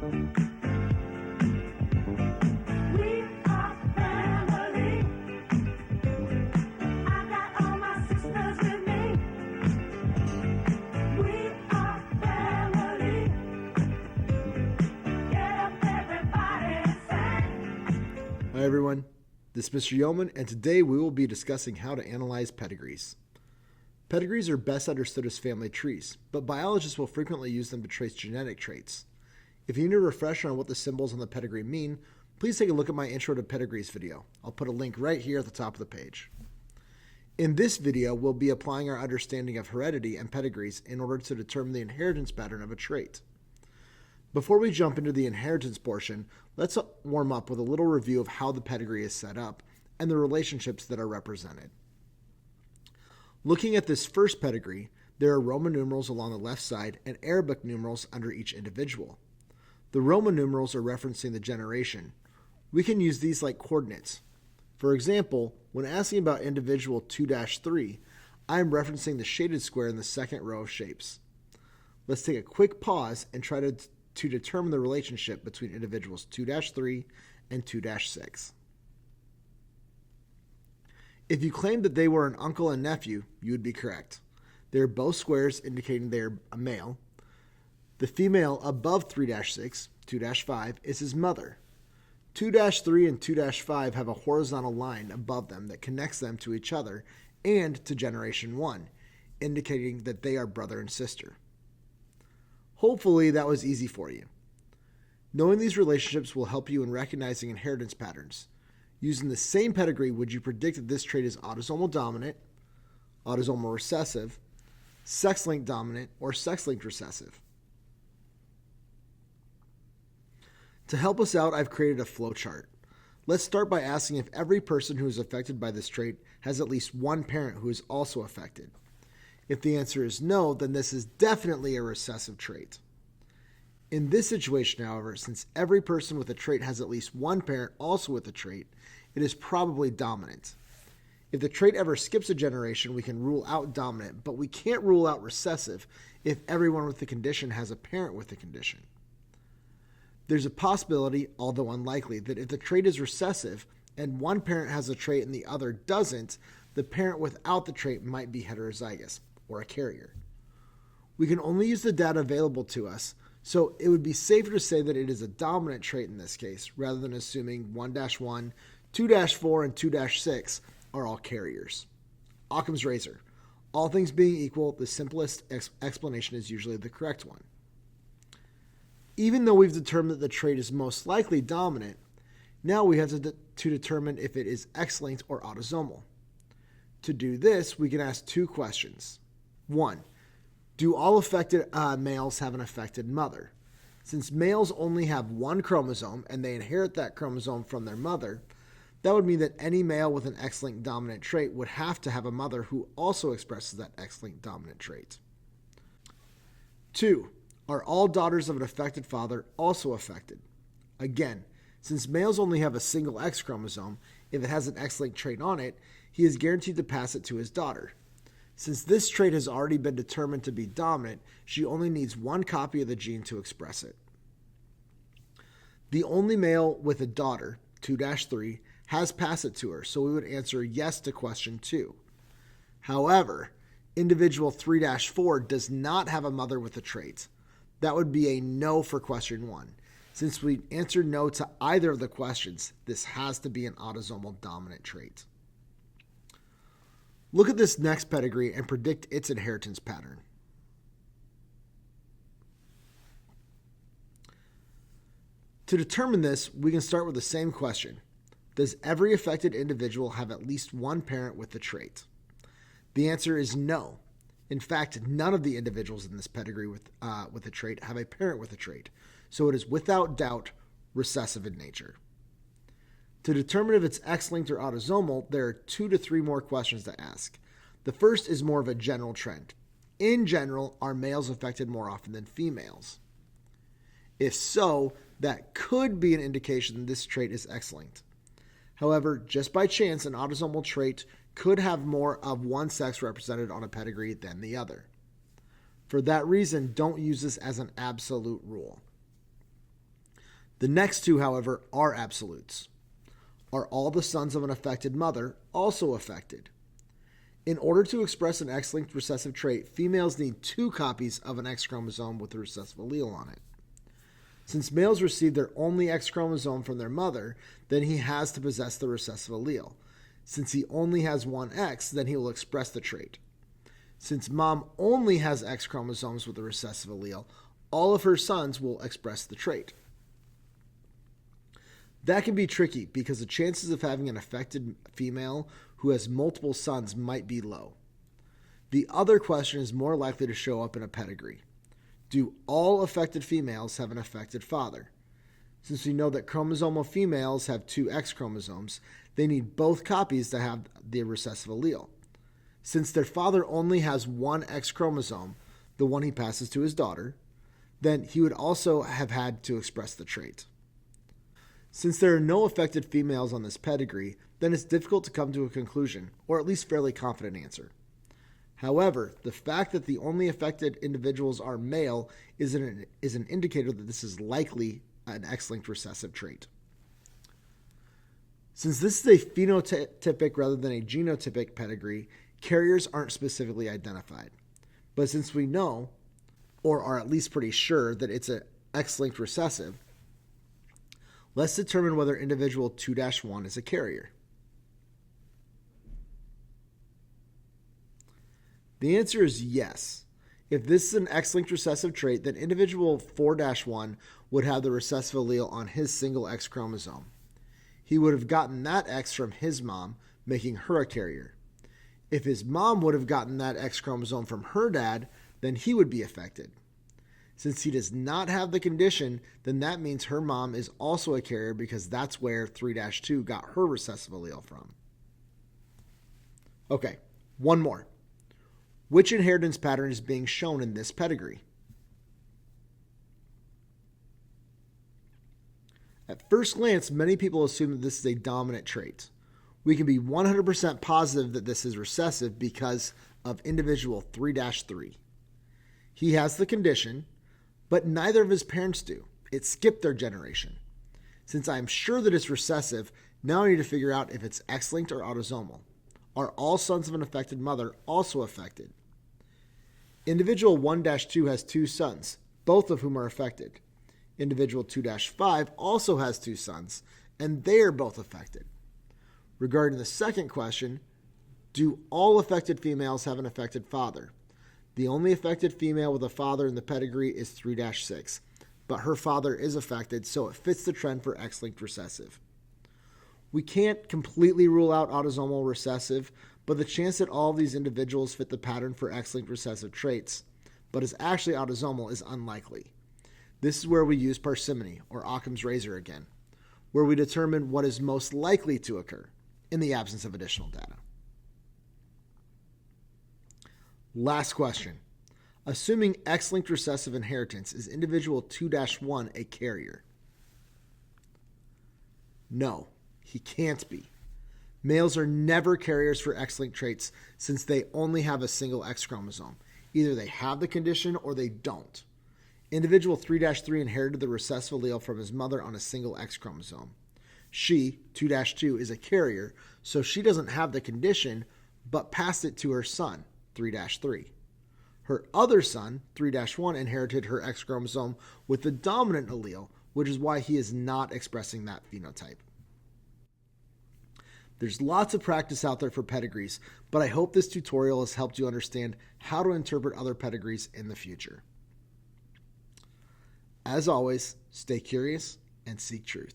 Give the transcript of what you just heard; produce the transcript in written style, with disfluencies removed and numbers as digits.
Hi everyone, this is Mr. Yeoman, and today we will be discussing how to analyze pedigrees. Pedigrees are best understood as family trees, but biologists will frequently use them to trace genetic traits. If you need a refresher on what the symbols on the pedigree mean, please take a look at my Intro to Pedigrees video. I'll put a link right here at the top of the page. In this video, we'll be applying our understanding of heredity and pedigrees in order to determine the inheritance pattern of a trait. Before we jump into the inheritance portion, let's warm up with a little review of how the pedigree is set up and the relationships that are represented. Looking at this first pedigree, there are Roman numerals along the left side and Arabic numerals under each individual. The Roman numerals are referencing the generation. We can use these like coordinates. For example, when asking about individual 2-3, I am referencing the shaded square in the second row of shapes. Let's take a quick pause and try to determine the relationship between individuals 2-3 and 2-6. If you claimed that they were an uncle and nephew, you would be correct. They are both squares indicating they are a male. The female above 3-6, 2-5, is his mother. 2-3 and 2-5 have a horizontal line above them that connects them to each other and to generation 1, indicating that they are brother and sister. Hopefully that was easy for you. Knowing these relationships will help you in recognizing inheritance patterns. Using the same pedigree, would you predict that this trait is autosomal dominant, autosomal recessive, sex-linked dominant, or sex-linked recessive? To help us out, I've created a flowchart. Let's start by asking if every person who is affected by this trait has at least one parent who is also affected. If the answer is no, then this is definitely a recessive trait. In this situation, however, since every person with a trait has at least one parent also with a trait, it is probably dominant. If the trait ever skips a generation, we can rule out dominant, but we can't rule out recessive if everyone with the condition has a parent with the condition. There's a possibility, although unlikely, that if the trait is recessive and one parent has a trait and the other doesn't, the parent without the trait might be heterozygous, or a carrier. We can only use the data available to us, so it would be safer to say that it is a dominant trait in this case, rather than assuming 1-1, 2-4, and 2-6 are all carriers. Occam's razor. All things being equal, the simplest explanation is usually the correct one. Even though we've determined that the trait is most likely dominant, now we have to determine if it is X-linked or autosomal. To do this, we can ask two questions. 1. Do all affected males have an affected mother? Since males only have one chromosome and they inherit that chromosome from their mother, that would mean that any male with an X-linked dominant trait would have to have a mother who also expresses that X-linked dominant trait. 2. Are all daughters of an affected father also affected? Again, since males only have a single X chromosome, if it has an X-linked trait on it, he is guaranteed to pass it to his daughter. Since this trait has already been determined to be dominant, she only needs one copy of the gene to express it. The only male with a daughter, 2-3, has passed it to her, so we would answer yes to question 2. However, individual 3-4 does not have a mother with the trait. That would be a no for question 1. Since we answered no to either of the questions, this has to be an autosomal dominant trait. Look at this next pedigree and predict its inheritance pattern. To determine this, we can start with the same question. Does every affected individual have at least one parent with the trait? The answer is no. In fact, none of the individuals in this pedigree with a trait have a parent with a trait, so it is without doubt recessive in nature. To determine if it's X-linked or autosomal, there are 2 to 3 more questions to ask. The first is more of a general trend. In general, are males affected more often than females? If so, that could be an indication that this trait is X-linked. However, just by chance, an autosomal trait could have more of one sex represented on a pedigree than the other. For that reason, don't use this as an absolute rule. The next two, however, are absolutes. Are all the sons of an affected mother also affected? In order to express an X-linked recessive trait, females need 2 copies of an X chromosome with the recessive allele on it. Since males receive their only X chromosome from their mother, then he has to possess the recessive allele. Since he only has one X, then he will express the trait. Since mom only has X chromosomes with the recessive allele, all of her sons will express the trait. That can be tricky because the chances of having an affected female who has multiple sons might be low. The other question is more likely to show up in a pedigree. Do all affected females have an affected father? Since we know that chromosomal females have 2 X chromosomes, they need both copies to have the recessive allele. Since their father only has one X chromosome, the one he passes to his daughter, then he would also have had to express the trait. Since there are no affected females on this pedigree, then it's difficult to come to a conclusion, or at least fairly confident answer. However, the fact that the only affected individuals are male is an indicator that this is likely an X-linked recessive trait. Since this is a phenotypic rather than a genotypic pedigree, carriers aren't specifically identified. But since we know, or are at least pretty sure, that it's an X-linked recessive, let's determine whether individual 2-1 is a carrier. The answer is yes. If this is an X-linked recessive trait, then individual 4-1 would have the recessive allele on his single X chromosome. He would have gotten that X from his mom, making her a carrier. If his mom would have gotten that X chromosome from her dad, then he would be affected. Since he does not have the condition, then that means her mom is also a carrier because that's where 3-2 got her recessive allele from. Okay, one more. Which inheritance pattern is being shown in this pedigree? At first glance, many people assume that this is a dominant trait. We can be 100% positive that this is recessive because of individual 3-3. He has the condition, but neither of his parents do. It skipped their generation. Since I am sure that it's recessive, now I need to figure out if it's X-linked or autosomal. Are all sons of an affected mother also affected? Individual 1-2 has 2 sons, both of whom are affected. Individual 2-5 also has 2 sons, and they are both affected. Regarding the second question, do all affected females have an affected father? The only affected female with a father in the pedigree is 3-6, but her father is affected, so it fits the trend for X-linked recessive. We can't completely rule out autosomal recessive, but the chance that all of these individuals fit the pattern for X-linked recessive traits, but is actually autosomal, is unlikely. This is where we use parsimony, or Occam's razor again, where we determine what is most likely to occur in the absence of additional data. Last question. Assuming X-linked recessive inheritance, is individual 2-1 a carrier? No, he can't be. Males are never carriers for X-linked traits since they only have a single X chromosome. Either they have the condition or they don't. Individual 3-3 inherited the recessive allele from his mother on a single X chromosome. She, 2-2, is a carrier, so she doesn't have the condition, but passed it to her son, 3-3. Her other son, 3-1, inherited her X chromosome with the dominant allele, which is why he is not expressing that phenotype. There's lots of practice out there for pedigrees, but I hope this tutorial has helped you understand how to interpret other pedigrees in the future. As always, stay curious and seek truth.